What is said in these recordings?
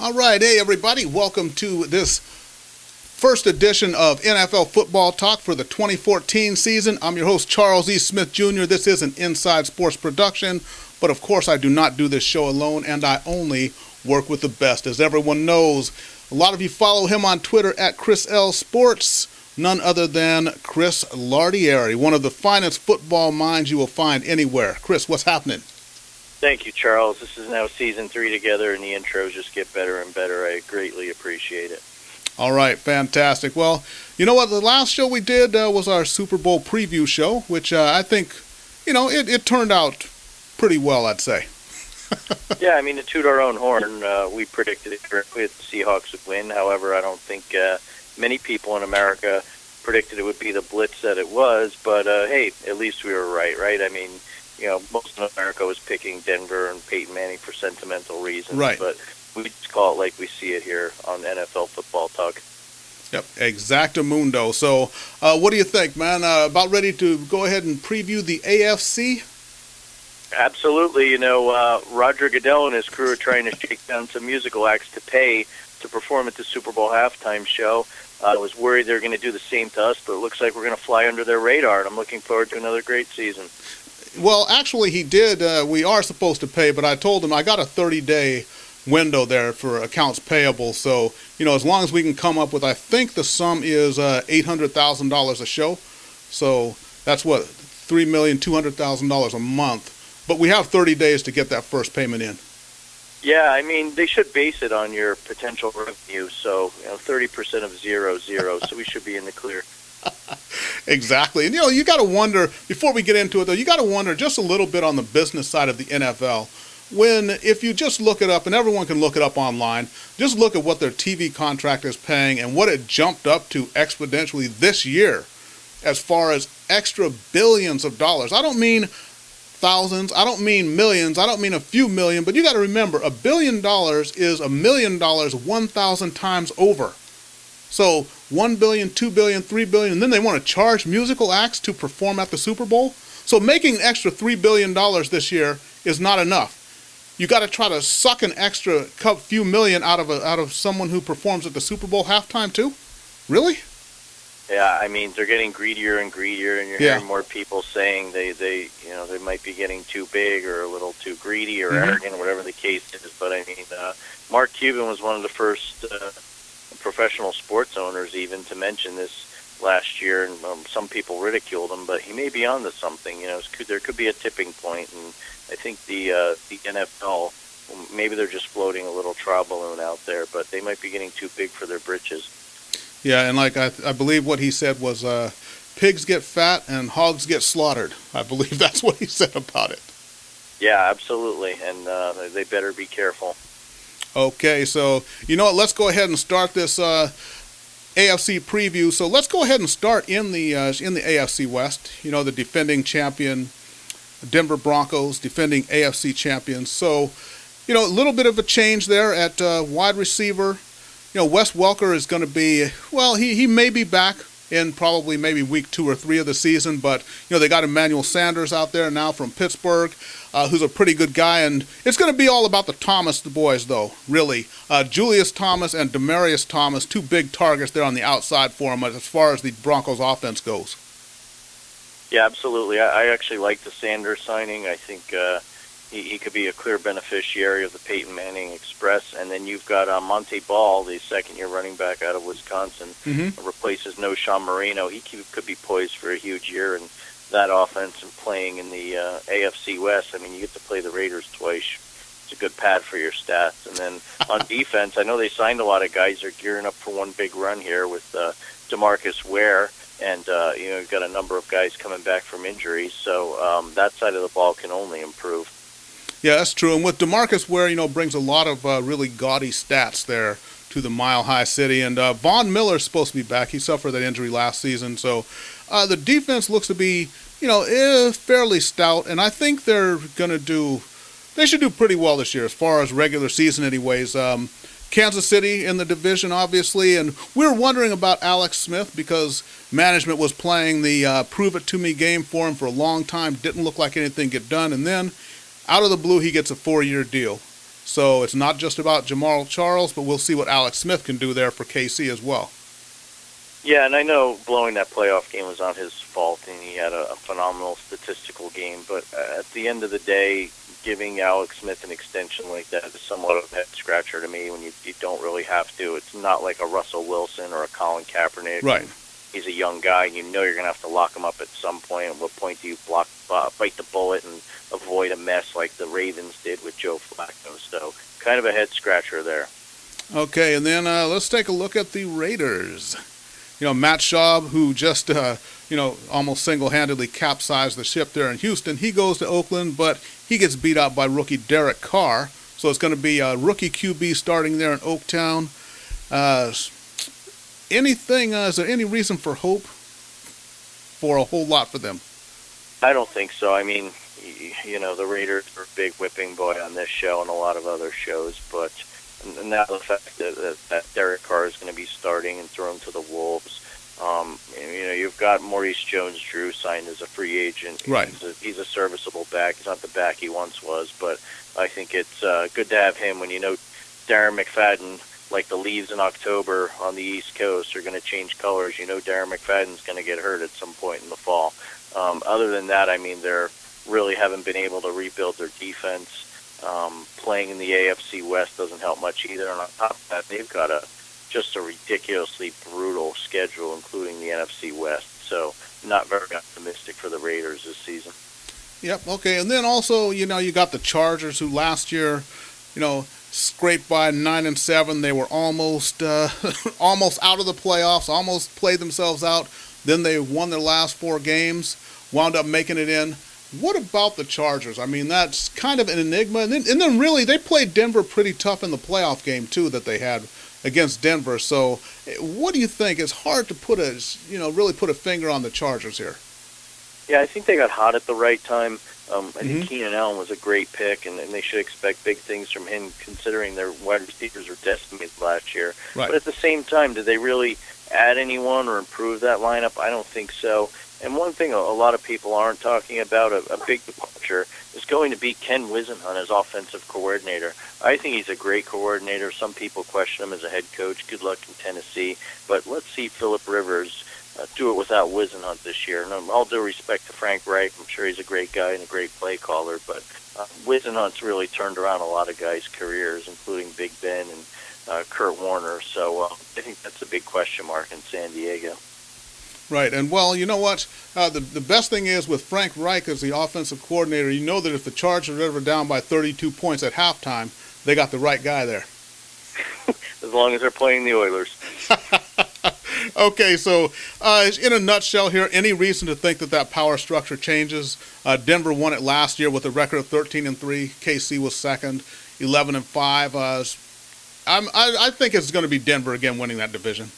All right, hey everybody, welcome to this first edition of NFL Football Talk for the 2014 season. I'm your host, Charles E. Smith Jr. This is an Inside Sports production, but of course I do not do this show alone, and I only work with the best. As everyone knows, a lot of you follow him on Twitter at Chris L. Sports, none other than Chris Lardieri, one of the finest football minds you will find anywhere. Chris, what's happening? Thank you, Charles. This is now season 3 together, and the intros just get better and better. I greatly appreciate it. All right, fantastic. Well, you know what? The last show we did was our Super Bowl preview show, which I think, it turned out pretty well, I'd say. Yeah, I mean, to toot our own horn, we predicted it correctly that the Seahawks would win. However, I don't think many people in America predicted it would be the blitz that it was. But, hey, at least we were right? I mean, most of America was picking Denver and Peyton Manning for sentimental reasons. Right. But we just call it like we see it here on NFL Football Talk. Yep, exactamundo. So what do you think, man? About ready to go ahead and preview the AFC? Absolutely. Roger Goodell and his crew are trying to shake down some musical acts to pay to perform at the Super Bowl halftime show. I was worried they were going to do the same to us, but it looks like we're going to fly under their radar, and I'm looking forward to another great season. Well, actually, he did. We are supposed to pay, but I told him I got a 30-day window there for accounts payable. So, as long as we can come up with, I think the sum is $800,000 a show. So that's what, $3,200,000 a month. But we have 30 days to get that first payment in. Yeah, I mean, they should base it on your potential revenue. So, 30% of zero. So we should be in the clear. Exactly. And, you got to wonder, before we get into it, though, you got to wonder just a little bit on the business side of the NFL. If you just look it up, and everyone can look it up online, just look at what their TV contract is paying and what it jumped up to exponentially this year as far as extra billions of dollars. I don't mean thousands, I don't mean millions, I don't mean a few million, but you got to remember, $1 billion is $1 million 1,000 times over. So 1 billion, 2 billion, 3 billion, and then they want to charge musical acts to perform at the Super Bowl. So making an extra $3 billion this year is not enough. You got to try to suck an extra few million out of someone who performs at the Super Bowl halftime too. Really? Yeah, I mean, they're getting greedier and greedier, and you're hearing more people saying they might be getting too big or a little too greedy or arrogant, or whatever the case is. But I mean, Mark Cuban was one of the first professional sports owners even to mention this last year, and some people ridiculed him, but he may be onto something. There could be a tipping point, and I think the NFL, maybe they're just floating a little trial balloon out there, but they might be getting too big for their britches. Yeah, and like I believe what he said was pigs get fat and hogs get slaughtered. I believe that's what he said about it. Yeah, absolutely, and they better be careful. Okay, so you know what? Let's go ahead and start this AFC preview. So let's go ahead and start in the AFC West. The defending champion Denver Broncos, defending AFC champions. So, a little bit of a change there at wide receiver. Wes Welker is going to be, well, he may be back in probably maybe week 2 or 3 of the season, but, they got Emmanuel Sanders out there now from Pittsburgh, who's a pretty good guy, and it's going to be all about the boys, though, really. Julius Thomas and Demaryius Thomas, 2 big targets there on the outside for him as far as the Broncos offense goes. Yeah, absolutely. I actually like the Sanders signing. I think he could be a clear beneficiary of the Peyton Manning Express. And then you've got Monte Ball, the second-year running back out of Wisconsin, replaces No Sean Marino. He could be poised for a huge year in that offense and playing in the AFC West. I mean, you get to play the Raiders twice. It's a good pad for your stats. And then on defense, I know they signed a lot of guys. They're gearing up for one big run here with DeMarcus Ware. And, you've got a number of guys coming back from injury. So that side of the ball can only improve. Yeah, that's true. And with DeMarcus Ware, brings a lot of really gaudy stats there to the Mile High City. And Von Miller's supposed to be back. He suffered that injury last season. So the defense looks to be, fairly stout. And I think they should do pretty well this year as far as regular season anyways. Kansas City in the division, obviously. And we were wondering about Alex Smith because management was playing the prove-it-to-me game for him for a long time. Didn't look like anything get done. And then out of the blue, he gets a 4-year deal. So it's not just about Jamal Charles, but we'll see what Alex Smith can do there for KC as well. Yeah, and I know blowing that playoff game was not his fault, and he had a phenomenal statistical game. But at the end of the day, giving Alex Smith an extension like that is somewhat of a head scratcher to me when you don't really have to. It's not like a Russell Wilson or a Colin Kaepernick. Right. He's a young guy, and you know you're going to have to lock him up at some point. At what point do you bite the bullet and avoid a mess like the Ravens did with Joe Flacco? So kind of a head scratcher there. Okay, and then let's take a look at the Raiders. Matt Schaub, who just, almost single-handedly capsized the ship there in Houston, he goes to Oakland, but he gets beat out by rookie Derek Carr. So it's going to be a rookie QB starting there in Oaktown. Is there any reason for hope for a whole lot for them? I don't think so. I mean, the Raiders are a big whipping boy on this show and a lot of other shows, but now the fact that Derek Carr is going to be starting and thrown to the Wolves. You've got Maurice Jones-Drew signed as a free agent. Right. He's a serviceable back. He's not the back he once was, but I think it's good to have him when Darren McFadden, like the leaves in October on the East Coast, are going to change colors. Darren McFadden's going to get hurt at some point in the fall. Other than that, I mean, they're really haven't been able to rebuild their defense. Playing in the AFC West doesn't help much either. And on top of that, they've got just a ridiculously brutal schedule, including the NFC West. So not very optimistic for the Raiders this season. Yep, okay. And then also, you got the Chargers, who last year, scraped by 9-7. They were almost almost out of the playoffs, almost played themselves out. Then they won their last 4 games, wound up making it in. What about the Chargers? I mean, that's kind of an enigma. And then really, they played Denver pretty tough in the playoff game, too, that they had against Denver. So what do you think? It's hard to really put a finger on the Chargers here. Yeah, I think they got hot at the right time. I think Keenan Allen was a great pick, and they should expect big things from him, considering their wide receivers were decimated last year. Right. But at the same time, did they really add anyone or improve that lineup? I don't think so. And one thing a lot of people aren't talking about, a big departure, is going to be Ken Wisenhunt as offensive coordinator. I think he's a great coordinator. Some people question him as a head coach. Good luck in Tennessee. But let's see Phillip Rivers do it without Wisenhunt this year. And all due respect to Frank Reich, I'm sure he's a great guy and a great play caller, but Wisenhunt's really turned around a lot of guys' careers, including Big Ben and Kurt Warner. So I think that's a big question mark in San Diego. Right, and well, you know what? The best thing is with Frank Reich as the offensive coordinator, you know that if the Chargers are ever down by 32 points at halftime, they got the right guy there. As long as they're playing the Oilers. Okay, so in a nutshell here, any reason to think that power structure changes? Denver won it last year with a record of 13-3. KC was second, 11-5. I think it's going to be Denver again winning that division.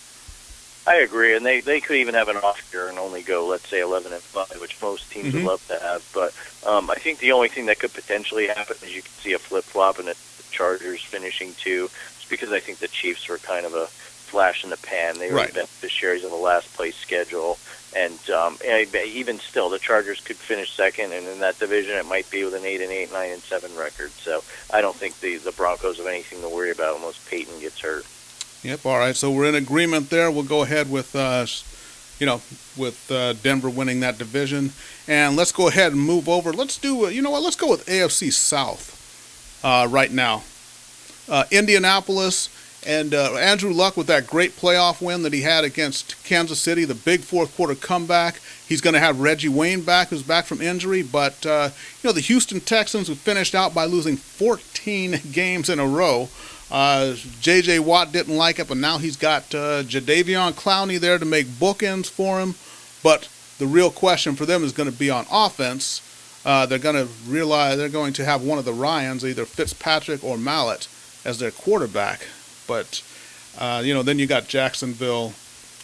I agree, and they could even have an off year and only go, let's say, 11-5, which most teams would love to have. But I think the only thing that could potentially happen is you could see a flip-flop and the Chargers finishing 2, just because I think the Chiefs were kind of a flash in the pan. They were the beneficiaries of the last-place schedule. And even still, the Chargers could finish second, and in that division it might be with an 8-8, 9-7 record. So I don't think the Broncos have anything to worry about unless Peyton gets hurt. Yep. All right. So we're in agreement there. We'll go ahead with, Denver winning that division, and let's go ahead and move over. Let's do, let's go with AFC South right now. Indianapolis and Andrew Luck with that great playoff win that he had against Kansas City, the big fourth quarter comeback. He's going to have Reggie Wayne back, who's back from injury, but the Houston Texans, who finished out by losing 14 games in a row. J.J. Watt didn't like it, but now he's got Jadeveon Clowney there to make bookends for him. But the real question for them is going to be on offense. They're going to realize they're going to have one of the Ryans, either Fitzpatrick or Mallett, as their quarterback. But, then you got Jacksonville,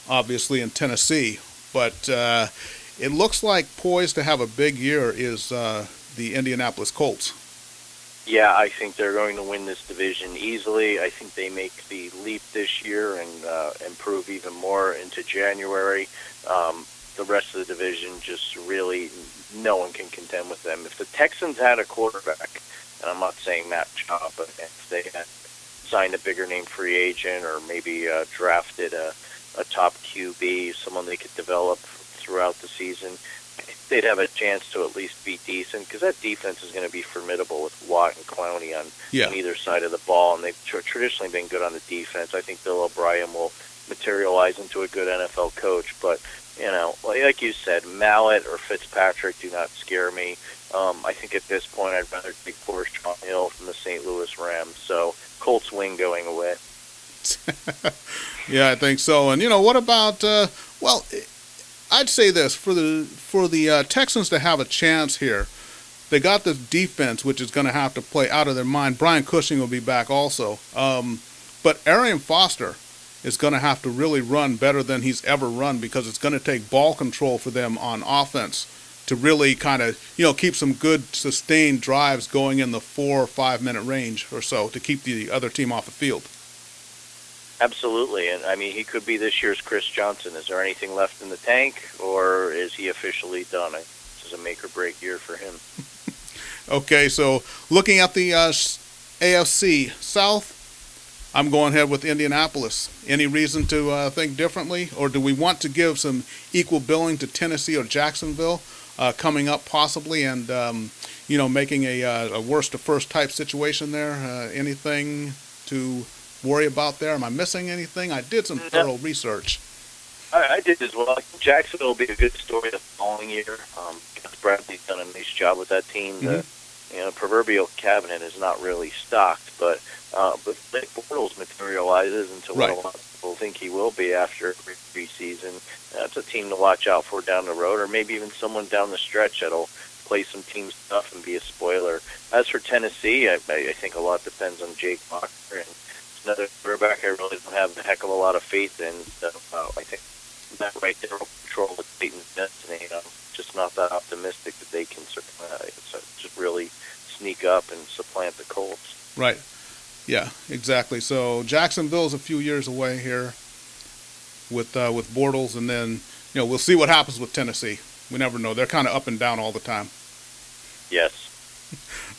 obviously, in Tennessee. But it looks like poised to have a big year is the Indianapolis Colts. Yeah, I think they're going to win this division easily. I think they make the leap this year and improve even more into January. The rest of the division, just really no one can contend with them. If the Texans had a quarterback, and I'm not saying Matt Schaub, but if they had signed a bigger name free agent or maybe drafted a top QB, someone they could develop throughout the season, they'd have a chance to at least be decent, because that defense is going to be formidable with Watt and Clowney on either side of the ball, and they've traditionally been good on the defense. I think Bill O'Brien will materialize into a good NFL coach, but like you said, Mallett or Fitzpatrick do not scare me. I think at this point I'd rather take poor Sean Hill from the St. Louis Rams. So Colts wing going away. Yeah, I think so. And what about? I'd say this for the Texans to have a chance here. They got this defense, which is going to have to play out of their mind. Brian Cushing will be back also, but Arian Foster is going to have to really run better than he's ever run, because it's going to take ball control for them on offense to really kind of, keep some good sustained drives going in the 4 or 5 minute range or so to keep the other team off the field. Absolutely. And I mean, he could be this year's Chris Johnson. Is there anything left in the tank, or is he officially done? This is a make or break year for him. Okay, so looking at the AFC South, I'm going ahead with Indianapolis. Any reason to think differently, or do we want to give some equal billing to Tennessee or Jacksonville coming up possibly, and making a worst to first type situation there? Anything to worry about there? Am I missing anything? I did some thorough research. I did as well. Jacksonville will be a good story the following year. Bradley's done a nice job with that team. The proverbial cabinet is not really stocked, but Blake Bortles materializes into what a lot of people think he will be after preseason. That's a team to watch out for down the road, or maybe even someone down the stretch that'll play some team stuff and be a spoiler. As for Tennessee, I think a lot depends on Jake Locker, and another quarterback I really don't have a heck of a lot of faith in. So I think that right there will control the Titans' destiny. I'm just not that optimistic that they can just really sneak up and supplant the Colts. Right. Yeah, exactly. So Jacksonville's a few years away here with Bortles, and then we'll see what happens with Tennessee. We never know. They're kind of up and down all the time. Yes.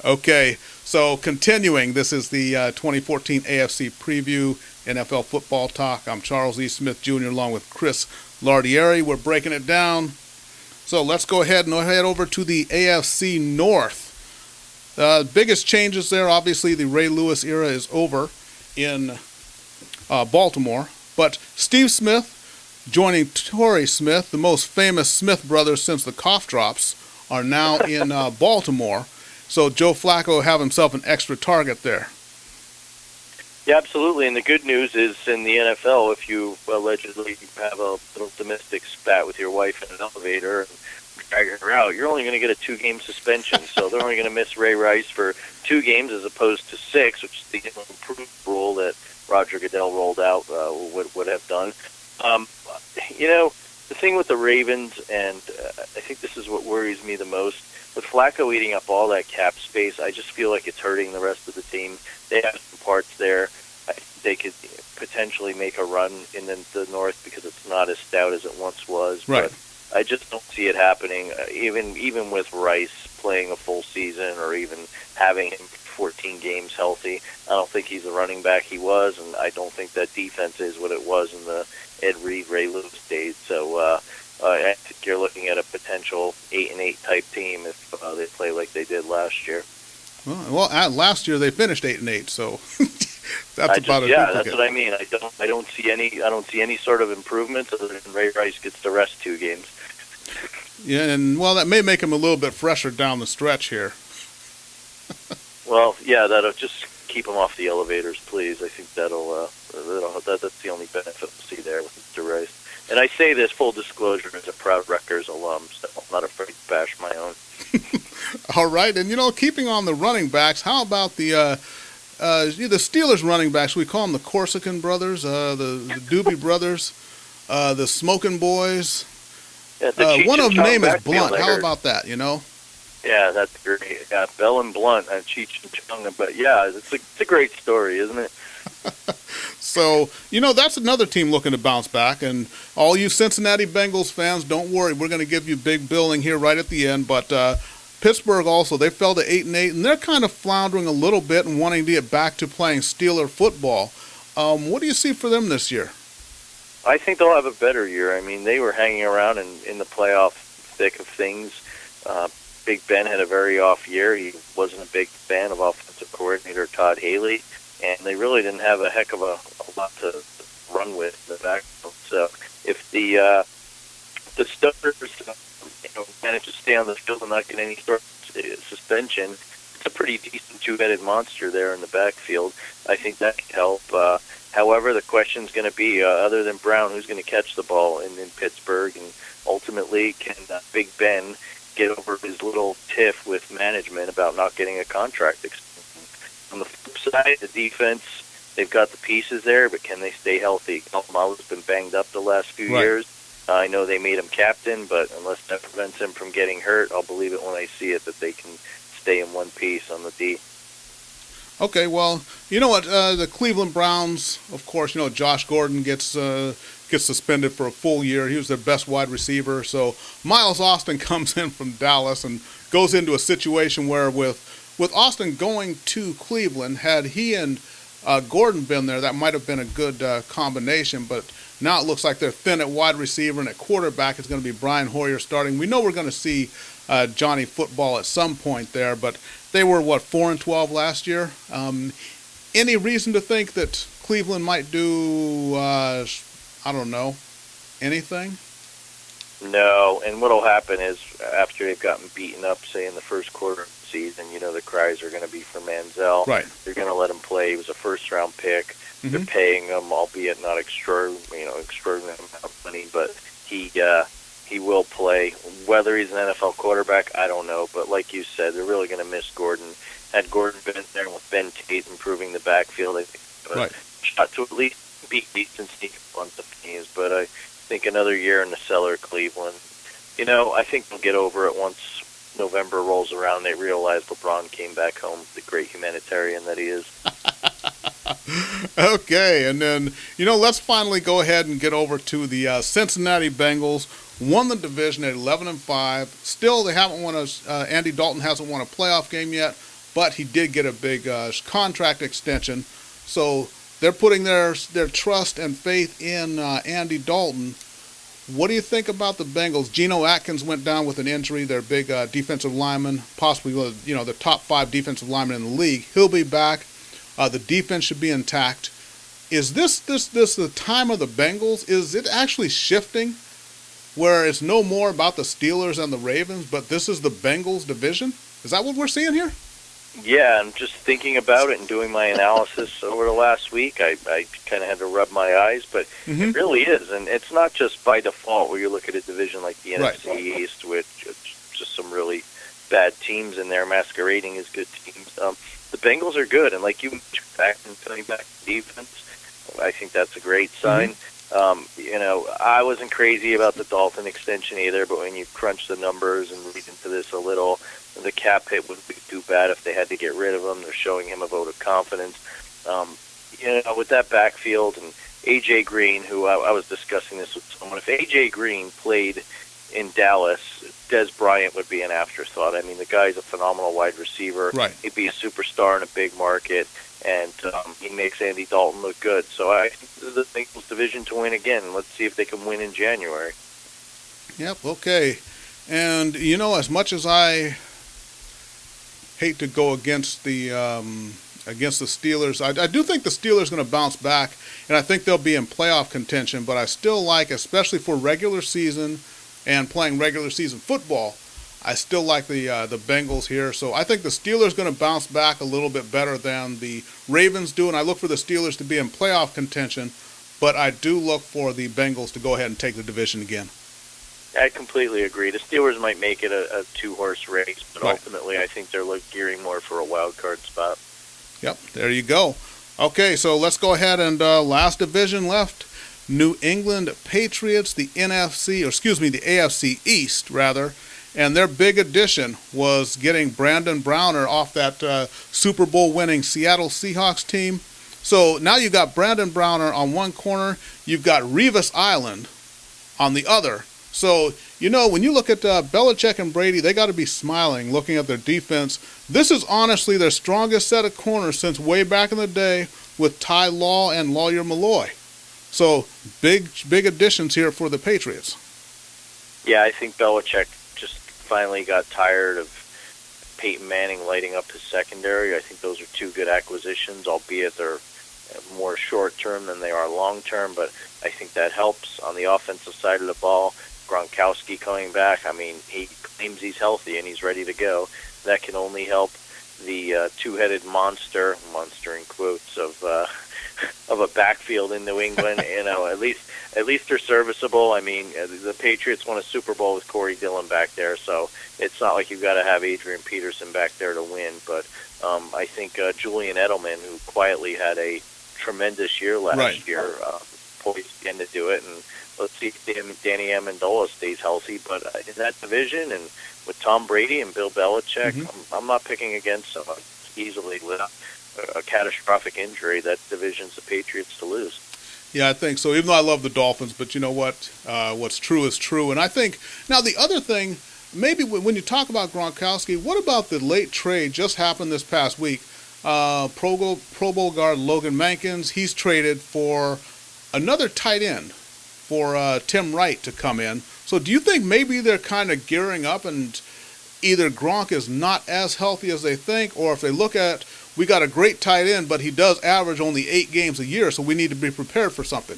Okay, so continuing, this is the 2014 AFC Preview, NFL Football Talk. I'm Charles E. Smith Jr. along with Chris Lardieri. We're breaking it down. So let's go ahead and head over to the AFC North. Biggest changes there, obviously the Ray Lewis era is over in Baltimore, but Steve Smith joining Torrey Smith, the most famous Smith brothers since the cough drops, are now in Baltimore. So Joe Flacco have himself an extra target there. Yeah, absolutely. And the good news is in the NFL, if you allegedly have a little domestic spat with your wife in an elevator and drag her out, you're only going to get a 2-game suspension. So they're only going to miss Ray Rice for 2 games as opposed to 6, which is the improved rule that Roger Goodell rolled out would have done. The thing with the Ravens, and I think this is what worries me the most, with Flacco eating up all that cap space, I just feel like it's hurting the rest of the team. They have some parts there. They could potentially make a run in the North because it's not as stout as it once was. Right. But I just don't see it happening, even with Rice playing a full season or even having him 14 games healthy. I don't think he's the running back he was, and I don't think that defense is what it was in the Ed Reed, Ray Lewis days. So I think you're looking at a potential 8-8 type team if they play like they did last year. Well, last year they finished 8-8, so that's about a duplicate. That's what I mean. I don't see any sort of improvement other than Ray Rice gets the rest 2 games. Yeah, and that may make him a little bit fresher down the stretch here. Well, yeah, that'll just keep him off the elevators, please. I think that's the only benefit we'll see there with Mr. Rice. And I say this full disclosure as a proud Rutgers alum, so I'm not afraid to bash my own. All right, and keeping on the running backs, how about the Steelers running backs? We call them the Corsican brothers, the Doobie brothers, the Smoking Boys. Yeah, one of them name is Blunt. How about that? Yeah, that's great. Yeah, Bell and Blunt and Cheech and Chong. But yeah, it's a great story, isn't it? So, that's another team looking to bounce back. And all you Cincinnati Bengals fans, don't worry. We're going to give you big billing here right at the end. But Pittsburgh also, they fell to 8-8, and they're kind of floundering a little bit and wanting to get back to playing Steeler football. What do you see for them this year? I think they'll have a better year. I mean, they were hanging around in the playoff thick of things. Big Ben had a very off year. He wasn't a big fan of offensive coordinator Todd Haley, and they really didn't have a heck of a lot to run with in the backfield. So if the starters manage to stay on the field and not get any sort of suspension, it's a pretty decent two-headed monster there in the backfield. I think that can help. However, the question's going to be, other than Brown, who's going to catch the ball in Pittsburgh, and ultimately can Big Ben get over his little tiff with management about not getting a contract extension. On the flip side, the defense, they've got the pieces there, but can they stay healthy? Kalmala's been banged up the last few years. I know they made him captain, but unless that prevents him from getting hurt, I'll believe it when I see it that they can stay in one piece on the D. Okay, well, you know what? The Cleveland Browns, of course, Josh Gordon gets suspended for a full year. He was their best wide receiver. So Miles Austin comes in from Dallas and goes into a situation where with Austin going to Cleveland, had he and Gordon been there, that might have been a good combination. But now it looks like they're thin at wide receiver, and at quarterback it's going to be Brian Hoyer starting. We know we're going to see Johnny Football at some point there, but they were, 4-12 last year. Any reason to think that Cleveland might do, anything? No, and what'll happen is after they've gotten beaten up, say in the first quarter of the season, the cries are going to be for Manziel. Right. They're going to let him play. He was a first-round pick. Mm-hmm. They're paying him, albeit not extraordinary amount of money, but he will play. Whether he's an NFL quarterback, I don't know. But like you said, they're really going to miss Gordon. Had Gordon been there with Ben Tate improving the backfield, I think right. Shot to at least beat decent sneak on the teams. But I think another year in the cellar, Cleveland. I think they'll get over it once November rolls around. They realize LeBron came back home, the great humanitarian that he is. Okay, and then, let's finally go ahead and get over to the Cincinnati Bengals. Won the division at 11-5. Still, they haven't won Andy Dalton hasn't won a playoff game yet, but he did get a big contract extension. So they're putting their trust and faith in Andy Dalton. What do you think about the Bengals? Geno Atkins went down with an injury. Their big defensive lineman, possibly the top 5 defensive lineman in the league. He'll be back. The defense should be intact. Is this the time of the Bengals? Is it actually shifting where it's no more about the Steelers and the Ravens, but this is the Bengals division? Is that what we're seeing here? Yeah, I'm just thinking about it and doing my analysis over the last week. I kind of had to rub my eyes, but It really is. And it's not just by default where you look at a division like the NFC East with just some really bad teams in there masquerading as good teams. The Bengals are good, and like you mentioned, coming back to defense, I think that's a great sign. I wasn't crazy about the Dalton extension either, but when you crunch the numbers and read into this a little, the cap hit wouldn't be too bad if they had to get rid of him. They're showing him a vote of confidence. With that backfield and A.J. Green, who I was discussing this with someone, if A.J. Green played in Dallas, Des Bryant would be an afterthought. I mean, the guy's a phenomenal wide receiver. Right. He'd be a superstar in a big market, and he makes Andy Dalton look good. So I think this is the Bengals division to win again. Let's see if they can win in January. Yep, okay. And, as much as I hate to go against the Steelers, I do think the Steelers are going to bounce back, and I think they'll be in playoff contention, but I still like, especially for regular season and playing regular season football, I still like the Bengals here. So I think the Steelers are going to bounce back a little bit better than the Ravens do, and I look for the Steelers to be in playoff contention, but I do look for the Bengals to go ahead and take the division again. I completely agree. The Steelers might make it a two-horse race, but ultimately I think they're gearing more for a wild card spot. Yep, there you go. Okay, so let's go ahead and last division left. New England Patriots, the AFC East, rather. And their big addition was getting Brandon Browner off that Super Bowl winning Seattle Seahawks team. So now you've got Brandon Browner on one corner. You've got Revis Island on the other. So, when you look at Belichick and Brady, they got to be smiling looking at their defense. This is honestly their strongest set of corners since way back in the day with Ty Law and Lawyer Malloy. So, big additions here for the Patriots. Yeah, I think Belichick just finally got tired of Peyton Manning lighting up his secondary. I think those are two good acquisitions, albeit they're more short-term than they are long-term, but I think that helps on the offensive side of the ball. Gronkowski coming back, I mean, he claims he's healthy and he's ready to go. That can only help the two-headed monster in quotes, of a backfield in New England. At least they're serviceable. I mean, the Patriots won a Super Bowl with Corey Dillon back there, so it's not like you've got to have Adrian Peterson back there to win. But I think Julian Edelman, who quietly had a tremendous year last year, poised again to do it. And let's see if Danny Amendola stays healthy. But in that division, and with Tom Brady and Bill Belichick, I'm not picking against them easily without a catastrophic injury. That division's the Patriots to lose. Yeah, I think so. Even though I love the Dolphins, but you know what? What's true is true. And I think now the other thing, maybe when you talk about Gronkowski, what about the late trade just happened this past week? Pro Bowl guard Logan Mankins, he's traded for another tight end for Tim Wright to come in. So do you think maybe they're kind of gearing up and either Gronk is not as healthy as they think, or if they look at, we got a great tight end, but he does average only 8 games a year, so we need to be prepared for something?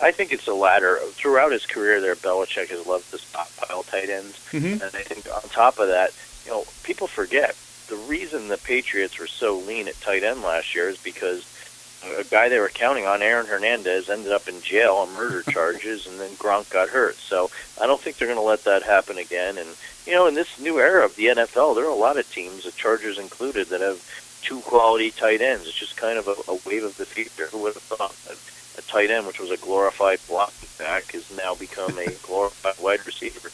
I think it's the latter. Throughout his career there, Belichick has loved to stockpile tight ends. And I think on top of that, people forget the reason the Patriots were so lean at tight end last year is because a guy they were counting on, Aaron Hernandez, ended up in jail on murder charges, and then Gronk got hurt. So I don't think they're going to let that happen again. And, in this new era of the NFL, there are a lot of teams, the Chargers included, that have 2 quality tight ends. It's just kind of a wave of the future. Who would have thought that a tight end, which was a glorified blocking back, has now become a glorified wide receiver?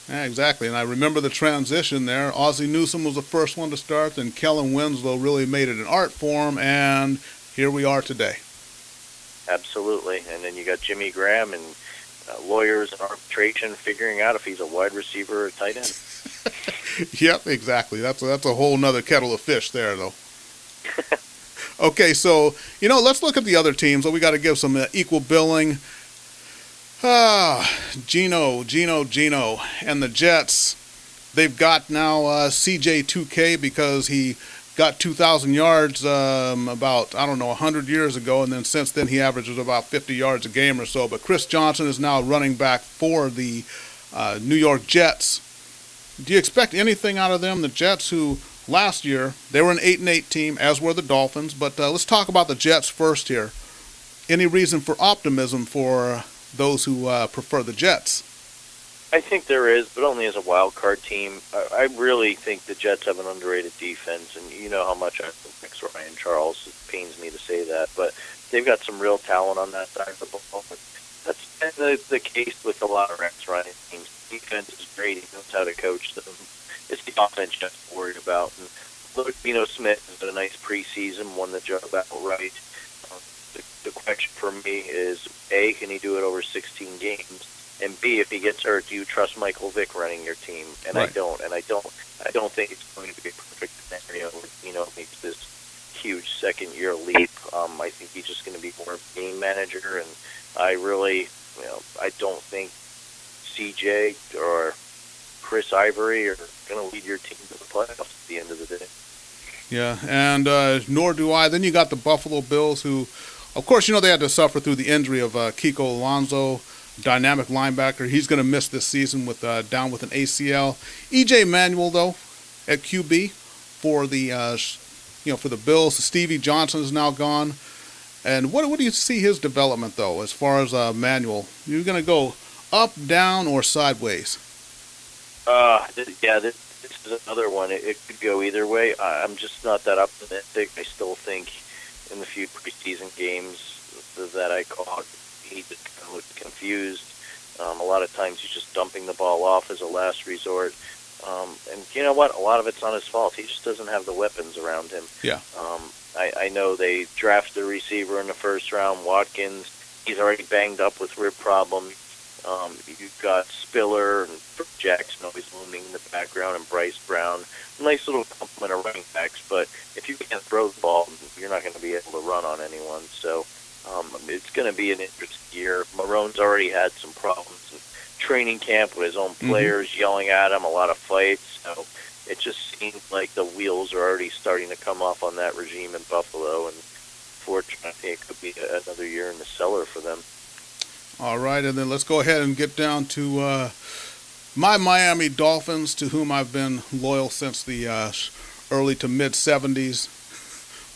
Yeah, exactly. And I remember the transition there. Ozzie Newsome was the first one to start, then Kellen Winslow really made it an art form, and here we are today. Absolutely. And then you got Jimmy Graham and lawyers and arbitration figuring out if he's a wide receiver or a tight end. Yep, exactly. That's a whole nother kettle of fish there, though. Okay, so, let's look at the other teams. So we got to give some equal billing. Gino, and the Jets. They've got now CJ2K because he got 2,000 yards about, 100 years ago, and then since then he averages about 50 yards a game or so. But Chris Johnson is now running back for the New York Jets. Do you expect anything out of them? The Jets, who last year, they were an 8-8 team, as were the Dolphins. But let's talk about the Jets first here. Any reason for optimism for those who prefer the Jets? I think there is, but only as a wild card team. I really think the Jets have an underrated defense, and you know how much I think Ryan Charles. It pains me to say that, but they've got some real talent on that side of the ball. That's been the case with a lot of Rex Ryan teams. Defense is great. He knows how to coach them. It's the offense just worried about. And Geno Smith has had a nice preseason, won the job outright. The question for me is, A, can he do it over 16 games? And B, if he gets hurt, do you trust Michael Vick running your team? And right. I don't. And I don't think it's going to be a perfect scenario where makes this huge second-year leap. I think he's just going to be more of a game manager. And I really, I don't think CJ or Chris Ivory are going to lead your team to the playoffs at the end of the day. Yeah, and nor do I. Then you got the Buffalo Bills, who, of course, they had to suffer through the injury of Kiko Alonso, dynamic linebacker. He's going to miss this season with down with an ACL. E.J. Manuel, though, at QB for the for the Bills. Stevie Johnson is now gone. And what do you see his development, though, as far as Manuel? You're going to go up, down, or sideways? This is another one. It could go either way. I'm just not that optimistic. I still think in the few preseason games that I caught, he just kind of looked confused. A lot of times he's just dumping the ball off as a last resort. And you know what? A lot of it's not his fault. He just doesn't have the weapons around him. Yeah. I know they drafted a receiver in the first round, Watkins. He's already banged up with rib problems. You've got Spiller and Jackson always looming in the background, and Bryce Brown. Nice little complement of running backs, but if you can't throw the ball, you're not going to be able to run on anyone. So it's going to be an interesting year. Marone's already had some problems in training camp with his own players yelling at him, a lot of fights. So it just seems like the wheels are already starting to come off on that regime in Buffalo, and fortunately, I think it could be another year in the cellar for them. All right, and then let's go ahead and get down to my Miami Dolphins, to whom I've been loyal since the early to mid 70s.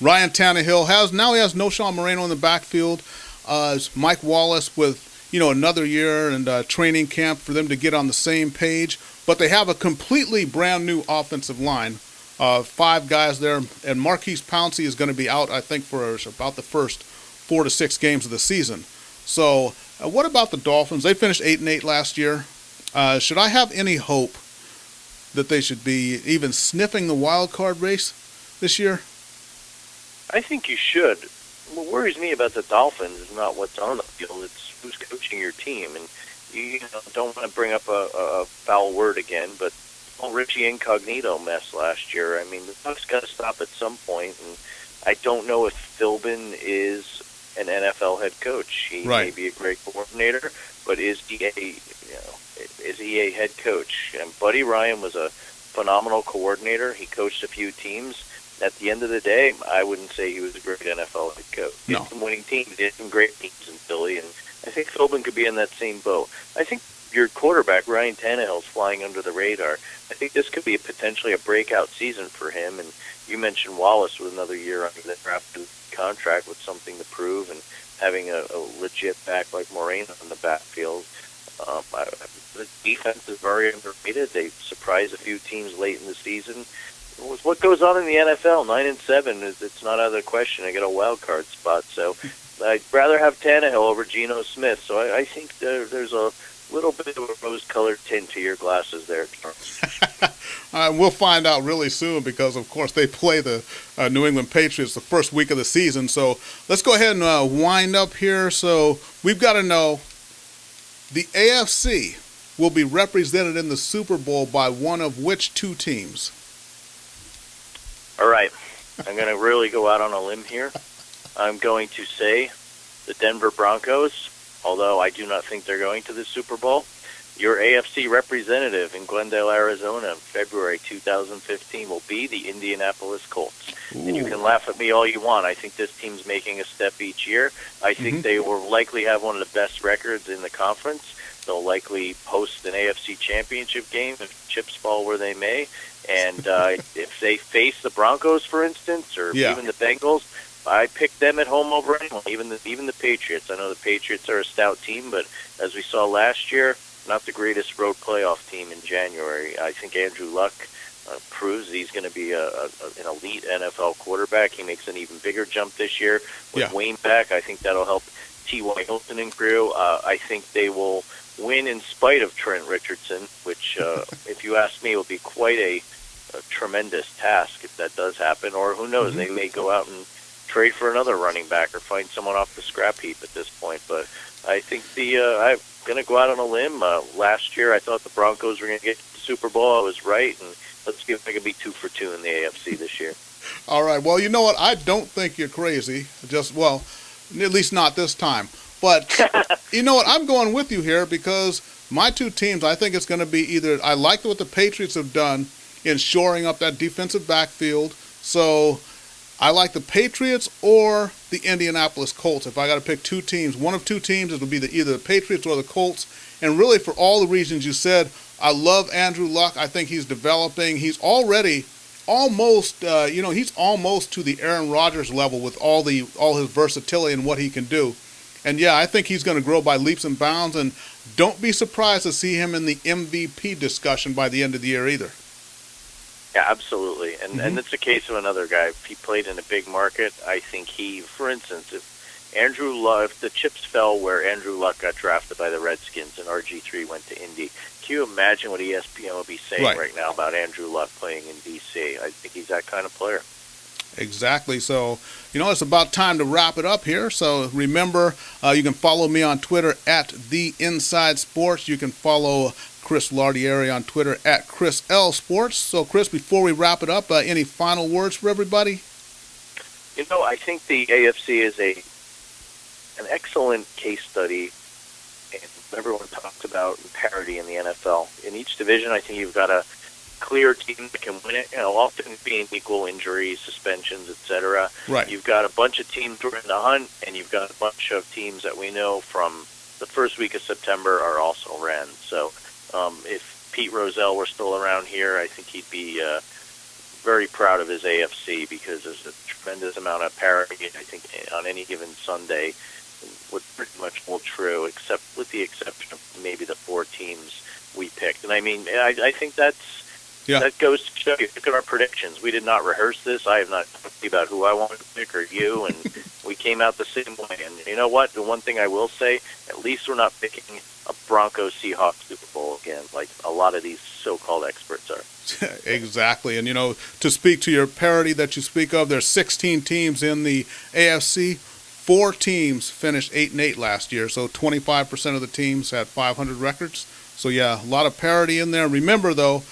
Ryan Tannehill he has no Sean Moreno in the backfield. Mike Wallace with another year and training camp for them to get on the same page. But they have a completely brand new offensive line. 5 guys there, and Marquise Pouncey is going to be out, I think, for about the first 4 to 6 games of the season. So, what about the Dolphins? They finished 8-8 last year. Should I have any hope that they should be even sniffing the wild card race this year? I think you should. What worries me about the Dolphins is not what's on the field; it's who's coaching your team. And you don't want to bring up a foul word again, but Richie Incognito mess last year. I mean, the Bucs got to stop at some point, and I don't know if Philbin is an NFL head coach. He may be a great coordinator, but is he a head coach? And Buddy Ryan was a phenomenal coordinator. He coached a few teams. At the end of the day, I wouldn't say he was a great NFL head coach. He had some winning teams. He had some great teams in Philly, and I think Philbin could be in that same boat. I think your quarterback, Ryan Tannehill, is flying under the radar. I think this could be potentially a breakout season for him. And you mentioned Wallace with another year under the drafted contract with something to prove, and having a legit back like Moreno in the backfield. The defense is very underrated. They surprised a few teams late in the season. With what goes on in the NFL, 9-7, it's not out of the question. I get a wild card spot, so I'd rather have Tannehill over Geno Smith. So I think there's a little bit of a rose-colored tint to your glasses there, Charles. We'll find out really soon because, of course, they play the New England Patriots the first week of the season. So let's go ahead and wind up here. So we've got to know, the AFC will be represented in the Super Bowl by one of which 2 teams? All right. I'm going to really go out on a limb here. I'm going to say the Denver Broncos, although I do not think they're going to the Super Bowl. Your AFC representative in Glendale, Arizona, in February 2015 will be the Indianapolis Colts. Ooh. And you can laugh at me all you want. I think this team's making a step each year. I think they will likely have one of the best records in the conference. They'll likely host an AFC championship game if chips fall where they may. And if they face the Broncos, for instance, or even the Bengals, I pick them at home over anyone, even the Patriots. I know the Patriots are a stout team, but as we saw last year, not the greatest road playoff team in January. I think Andrew Luck proves he's going to be an elite NFL quarterback. He makes an even bigger jump this year with Wayne back. I think that'll help T.Y. Hilton and crew. I think they will win in spite of Trent Richardson, which, if you ask me, will be quite a tremendous task if that does happen. Or who knows, they may go out and trade for another running back or find someone off the scrap heap at this point. But I think I'm going to go out on a limb. Last year, I thought the Broncos were going to get to the Super Bowl. I was right, and let's see if I can be 2 for 2 in the AFC this year. All right. Well, you know what? I don't think you're crazy. At least not this time. But you know what? I'm going with you here because my 2 teams, I think it's going to be either – I like what the Patriots have done in shoring up that defensive backfield. So I like the Patriots or the Indianapolis Colts. If I got to pick 2 teams, one of 2 teams, it'll be either the Patriots or the Colts. And really, for all the reasons you said, I love Andrew Luck. I think he's developing. He's already almost, he's almost to the Aaron Rodgers level with all his versatility and what he can do. And, I think he's going to grow by leaps and bounds. And don't be surprised to see him in the MVP discussion by the end of the year either. Yeah, absolutely. And it's a case of another guy. If he played in a big market, I think for instance, if the chips fell where Andrew Luck got drafted by the Redskins and RG3 went to Indy, can you imagine what ESPN would be saying right now about Andrew Luck playing in D.C.? I think he's that kind of player. Exactly. So, it's about time to wrap it up here. So remember, you can follow me on Twitter at The Inside Sports. You can follow Chris Lardieri on Twitter at Chris L Sports. So, Chris, before we wrap it up, any final words for everybody? I think the AFC is an excellent case study, and everyone talks about parity in the NFL. In each division, I think you've got a clear team that can win it, often being equal injuries, suspensions, etc. Right. You've got a bunch of teams who are in the hunt, and you've got a bunch of teams that we know from the first week of September are also ran. So if Pete Rozelle were still around here, I think he'd be very proud of his AFC, because there's a tremendous amount of parity, I think, on any given Sunday would pretty much hold true, except with the exception of maybe the 4 teams we picked. And I think that goes to show you. Look at our predictions. We did not rehearse this. I have not talked about who I wanted to pick or you, and we came out the same way. And you know what? The one thing I will say, at least we're not picking a Broncos-Seahawks Super Bowl again, like a lot of these so-called experts are. Exactly. And, to speak to your parity that you speak of, there's 16 teams in the AFC. 4 teams finished 8-8 last year, so 25% of the teams had 500 records. So, yeah, a lot of parity in there. Remember, though,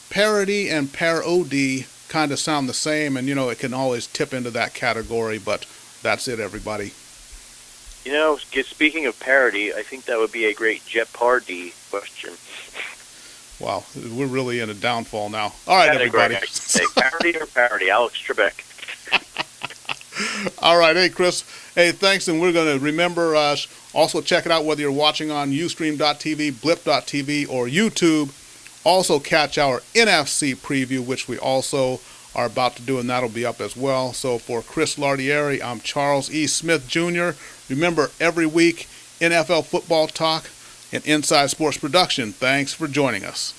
parity and parody kind of sound the same, and, it can always tip into that category, but that's it, everybody. Speaking of parody, I think that would be a great Jeopardy question. Wow, we're really in a downfall now. All right, everybody. Parody or parody? Alex Trebek. All right. Hey, Chris. Hey, thanks. And we're going to remember, also check it out whether you're watching on Ustream.tv, Blip.tv, or YouTube. Also catch our NFC preview, which we also are about to do, and that'll be up as well. So for Chris Lardieri, I'm Charles E. Smith, Jr. Remember, every week, NFL football talk and Inside Sports production. Thanks for joining us.